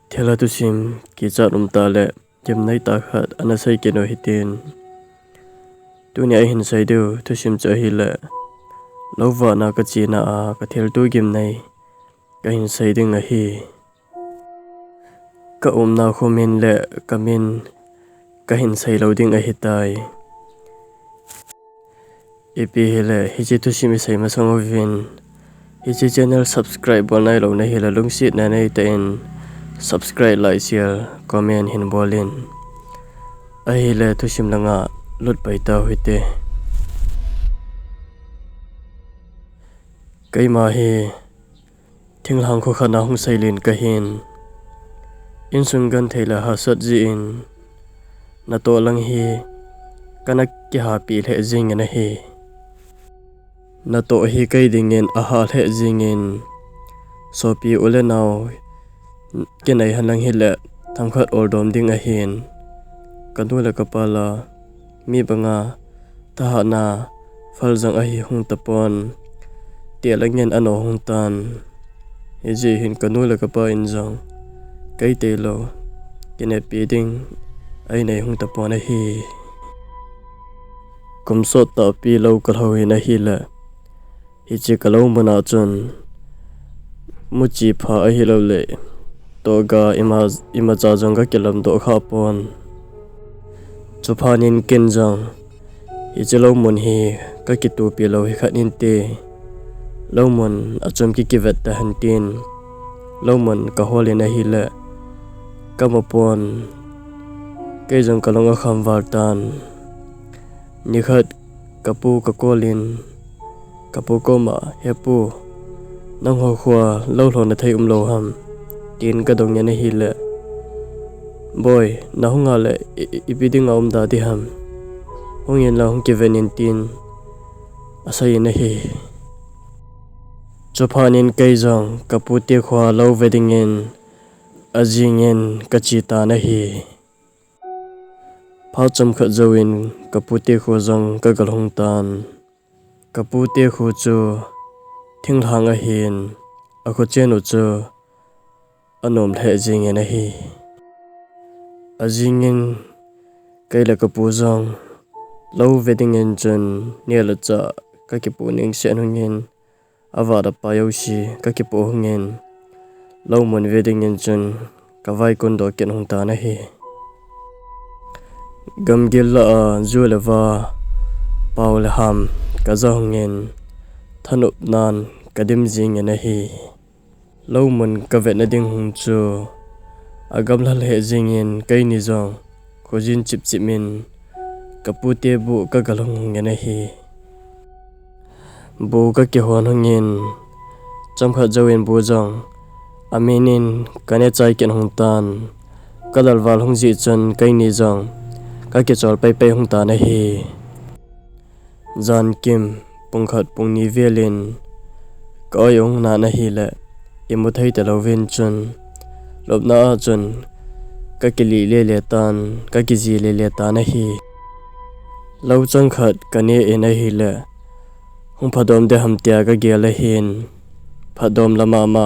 Thela tu sim ki chat ta le jem nai ta khat ana sai ke no hitin tu nya hin sai du tu sim cha hi le lova na ka chi na a ka thel tu gim nei ka hin sai ding a hi ka na khomin le ka min ka hin sai lo ding a hi tai epi hele hi chi tu sim sai ma song vin hi chi channel subscribe bon nai lo na hi la lung sit na nei ta in subscribe like share comment hin bolin ai le tu sim langa lut pai ta hoite kai ma hi thing hang kho khana hung sailin ka hin in sun gan thela ha sat ji in na to lang hi kanak ki ha pi le jing na hi na to hi kai ding in a ha le jing in so pi ule naw ke nai hanang hi le thang khat or dom ding a hin kan la kapala mi banga ta na phal jang a hi hung tapon te langen ano hung tan e je hin kanu la kapa in jang kai te lo kene pi ding ai nei hung tapon a hi kum so ta pi lo ka ho hin a hi la hi che kalo mana chun mu chi pha a hi lo le to ga ima cha jang ga kelam do kha pon chupanin kenjang ichelo mun hi ka kitu pi lo hi khanin te lomon achom ki kivet ta hantin lomon ka holina hi la kamapon ke jang kalonga kham wartan ni khat kapu ka kolin kapu koma hepu nang ho khwa lo hlo na thai lo ham tin ka dong ne hi la boy na hunga le ipiding om da di ham hongin la hong kivenin tin asai na hi chopanin kaijang kapute khwa lo wedding in ajingen kachita na hi phacham kha join kapute kho jang ka galhong tan kapute kho chu thinglhang a hin a kho chenu chu anom the jing na hi ajingen kaila kapu jang lo wedding in chen nela cha ka ki puning sen hungin awada payoshi ka ki po hungin lo mon wedding in chen ka vai kon do ken hung ta na hi gamgil la zuleva paul ham ka za hungin thanup nan kadim jing na hi lo mon ka ve na ding hung chu agam la le jing in kai ni jong khojin chip chimin kapute bu ka galong ngena hi bu ka ki hon hungin chamkha jawin bu jang aminin kane chai ken hung tan kalal wal hung ji chan kai ni jang ka ke chol pai pai hung ta na hi jan kim pungkhat pungni velin ka yong na na hi la imu thai te lovin chun lobna chun ka ki li le tan ka ki ji le ta na hi lau chang khat kane ena hi le hung phadom de ham tia ga gela hin phadom lama ma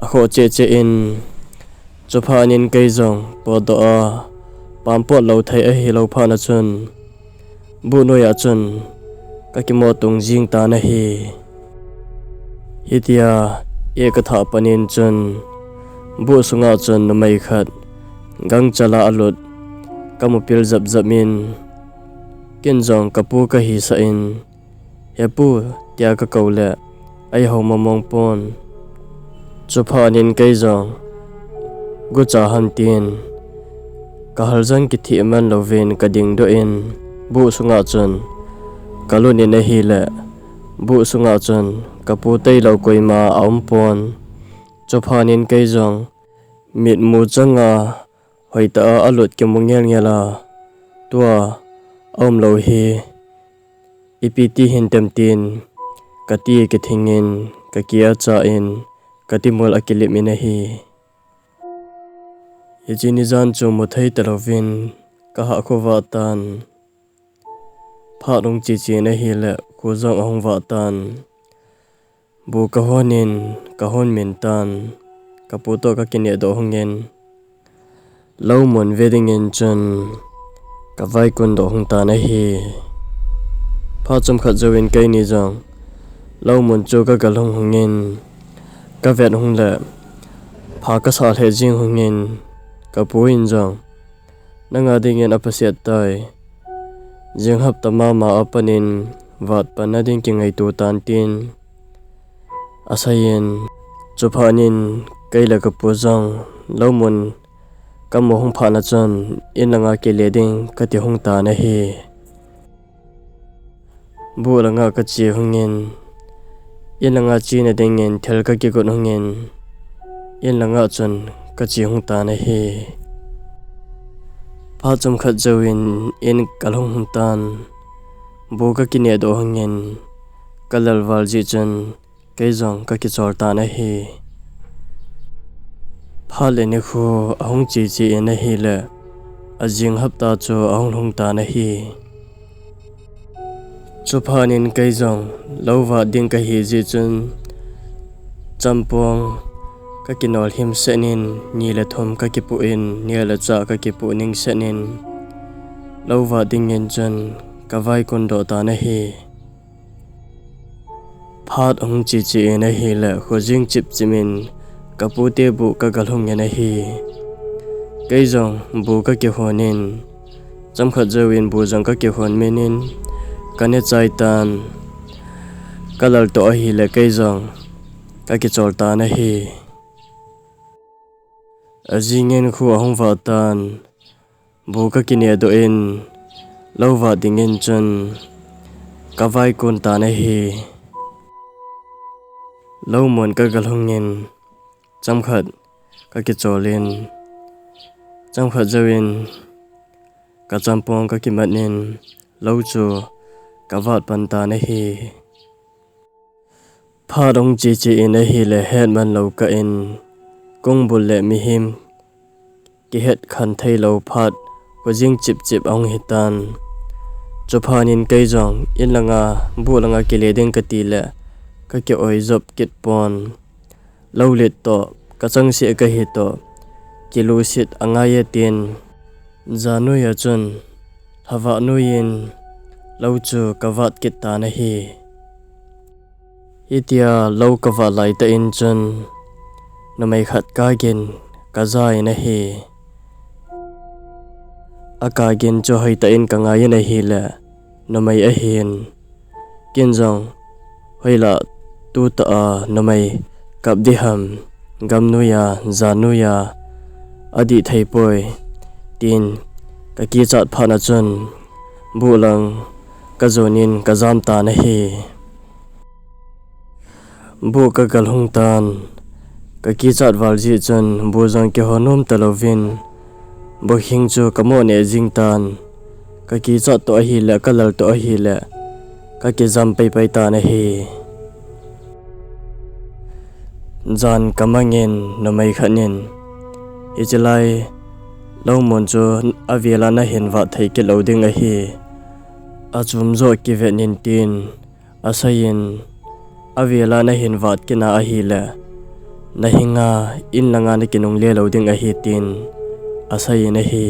a kho che che in chophanin kai jong podo a pampo lo thai a hi lo phana chun bu no ya chun ka ki mo tung jing ta na hi hitia e ka tha panin chun bu sunga chun mai khat gang chala alut kamupil zap zamin kinjong kapu ka hi sa in hepu tia ka kaule ai ho mamong pon chuphanin kai jong gu cha han tin ka haljang ki thi man lovin ka ding do in bu sunga chun kaluni na hi le bu sunga chun kapu tei lo koima aum pon chuphanin kai jong mit mu changa hoita alut ke mungel ngela tua om lo hi ipiti hin temtin kati ke thingin ka kia cha in kati mol akili mina hi yejini jan chu muthai talovin ka ha kho wa tan pha rong chi chi na hi le ko jang hong wa tan bu ka honin ka hon min tan kaputo ka kine do hungen lo mon veding in chun ka vai kun do hung ta na hi pha chum khat zawin kai ni jong lo mon chu ka galong hungin ka vet hung le pha ka sa le jing hungin ka pu in jong nanga ding en apasiat tai jing hap tama ma apanin wat panading ki ngai tu tan tin asayen chuphanin kaila ka pu jong lo mon kamu hung pha na chon inanga ke leding ka ti hung ta na hi bu langa ka chi hungin inanga chi na dingen thel ka ki gon hungin inanga chon ka chi hung ta na hi pha chum khat zawin in kalhung hung tan bu ka ki ne do hungin kalal wal ji chon kai jong ka ki chor ta na hi pha le ne khu ahung chi chi na hi le ajing hapta chu ahung hung ta na hi chuphanin kai jong lova ding ka hi ji chun champong ka kinol him senin ni le thom ka ki pu in ni le cha ka ki pu ning senin lova ding en chun ka vai kun do ta na hi phat ong chi chi na hi le khojing chip chimin kapute bu ka galhung na hi kai jong bu ka ki honin cham khat zawin bu jong ka ki hon menin kane chai tan kalal to hi le kai jong ka ki chol ta na hi azingen khu ahong wa tan bu ka ki ne do in lova dingen chun ka vai kun ta na hi lo mon ka galhungin cham khat ka ki cholin cham khat zawin ka champong ka ki manin lo chu ka wat pan ta na hi pha dong chi chi in a hi le het man lo ka in kong bul le mi him ki het khan thei lo phat ko jing chip chip ong hitan chophanin kai jong in langa bu langa ki le ding ka ti le ka ki oi job kit pon lo let to ka chang se ka hi to kilu sit anga ye tin zanu ya chun hawa nu yin lo chu ka wat kit ta na hi itia lo ka wa lai ta in chun na mai khat ka gen ka zai na hi aka gen cho hai ta in ka nga ye na hi la na mai a hin kin jong hoila tu ta a na mai kap di ham gam nu ya zanu ya adi thei poi tin ka ki chat phana chun bulang ka zonin ka zam ta na hi bu ka galhung tan ka ki chat wal ji chun bu jang ke honom talovin bo hing chu kamo ne jing tan ka ki chat to hi la kalal to hi la ka ki zam pai pai ta na hi zan kamangin na mai khanin ichlai lo mon chu avela na hin wa thei ke loading a hi achum zo ki venin tin asayin avela na hin wat kina a hi la na hinga in langa na kinung le loading a hi tin asayin a hi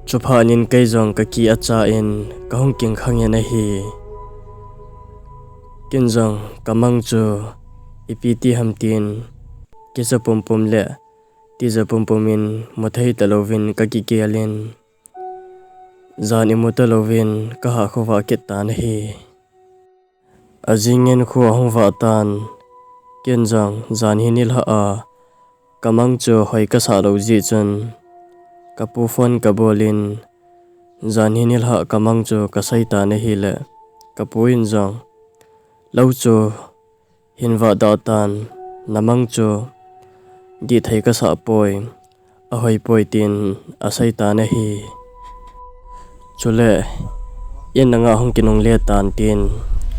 chuphanin kai jong ka ki acha in ka hong king khang na hi kin jong kamang chu ipiti hamtin kisa pum pum le tiza pum pumin mathai talovin ka ki kialin zan imutalovin ka ha khuwa kit tan hi azingen khu hong wa tan ken jang zan hinil ha a kamang chu hoi ka sa lo ji chun kapu phone ka bolin zan hinil ha kamang chu ka sai ta na hi le kapu in jang lo chu hinwa da tan namang chu di thei ka sa poi a hoi poi tin a sai ta na hi chule yen nga hong kinong le tan tin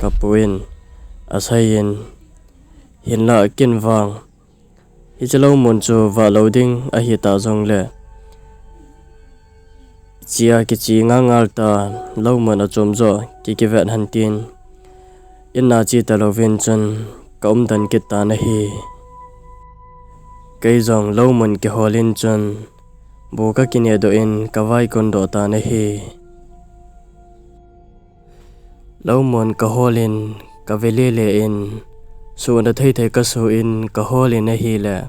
kapuin a sai yen hin la kin wang hi chalo mon chu wa loading a hi ta jong le chia ki chi nga ngal ta lo mon a chom zo ki vet han tin in na chi ta lovin chun kaum dan ki ta na hi cây dòng lâu mình cái hồ lên chân bố các kinh do in cả vai con đỏ ta này hi lâu mình cả hồ lên cả về lê in số đã thấy cái số in cả hồ lên này hi là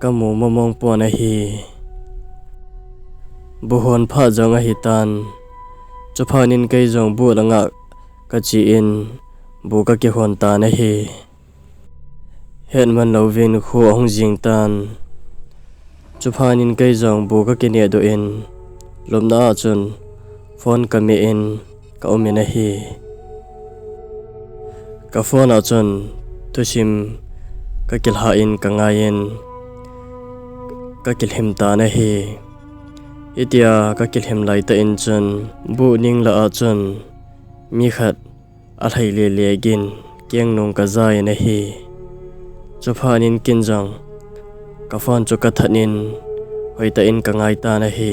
cả mù mong po này hi bố hồn phá dòng hi tan cho phá nên cây dòng bố là ngạc cả chỉ in bố các cái hồn ta này hi hiện mình lâu viên khu ông riêng tan cho phá nên cây dòng bố các cái do in lom na chun phone cả mẹ in cả ông này hi cả phone à chun tôi sim các cái hạ in cả ngay in các cái hem ta này hi itia các cái hem lại ta in chun bu ning la chun mi khat a thai le gin kiang nong ka zai na hi cho pha nin kin jang ka phone chu ka thatin hoi ta in ka ngai ta na hi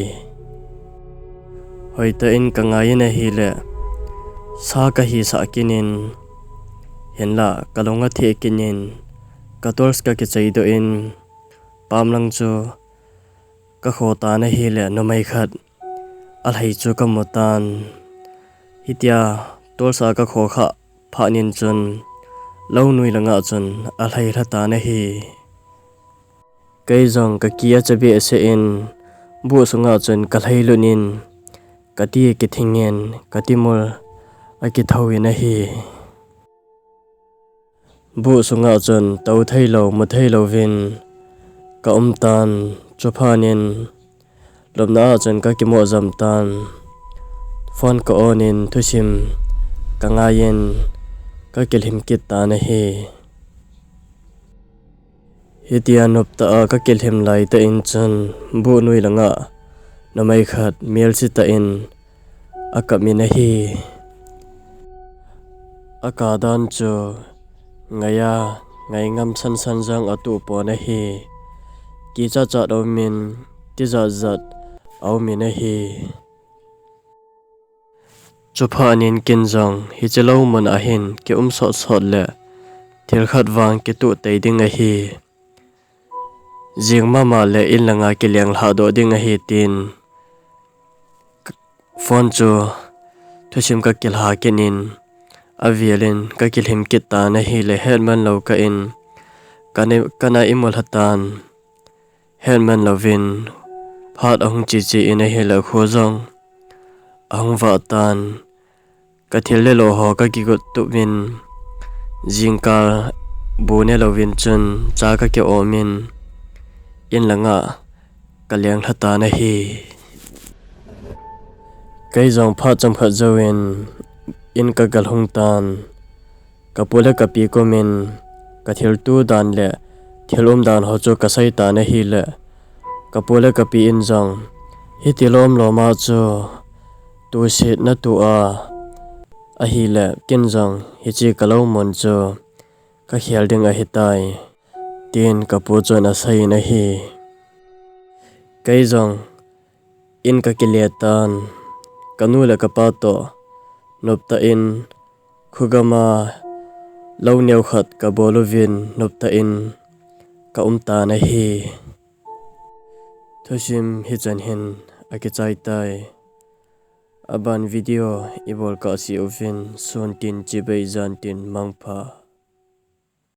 hoi ta in ka ngai na hi le sa ka hi sa kinin hen la kalonga the kinin ka tors ka ke chei do in pamlang chu ka khota na hi le no mai khat al hai chu ka mutan hitia tolsa ka kho kha phanin chun lo nui langa chun al hai thata na hi kai jong ka kia chabe se in bu sunga chun ka lai lunin ka ti ki thingen ka ti mol a ki thawi na hi bu sunga chun tau thei lo mu thei lo vin ka tan chopanin lomna chan ka ki mo zam tan phone ko onin thusim ka ngayen ka kelhim kit ta na hi hitian op ta ka kelhim lai ta in chan bu nui langa na mai khat mel si ta in akami na hi akadan chu ngaya ngai ngam san san jang atu po na hi ki cha cha do min ti za zat au min a hi chupha nin kin jong hi chelo mon a hin ke so le thil khat wang ke tu te ding a hi jing mama le in langa ke leng ha do ding a hi tin phone chu thusim ka kil ha kenin avialin ka kilhim kita na hi le helman lo ka in kana imol hatan helman lovin phat ahung chi in a hela khozong ahung va tan ka thille lo ho ka ki got tu min jingka bune lovin chun cha ka ke omin in langa kalyang thata na hi kai jong phat cham kha zawin in ka gal hung tan ka pula ka pi ko min ka thil tu dan le thilom dan ho chu ka sai ta na hi le kapula kapi in jong hitilom loma chu tu sit na tu a hi le kin jong hi chi kalo mon chu ka khial ding a hitai tin kapu chu na sai na hi kai jong in ka kiletan kanu le kapa to nopta in khugama lo neu khat ka bolovin nopta in ka ta na hi thusim hi chan hin aki chai tai aban video ibol ka si ovin son tin chibei zan tin mangpha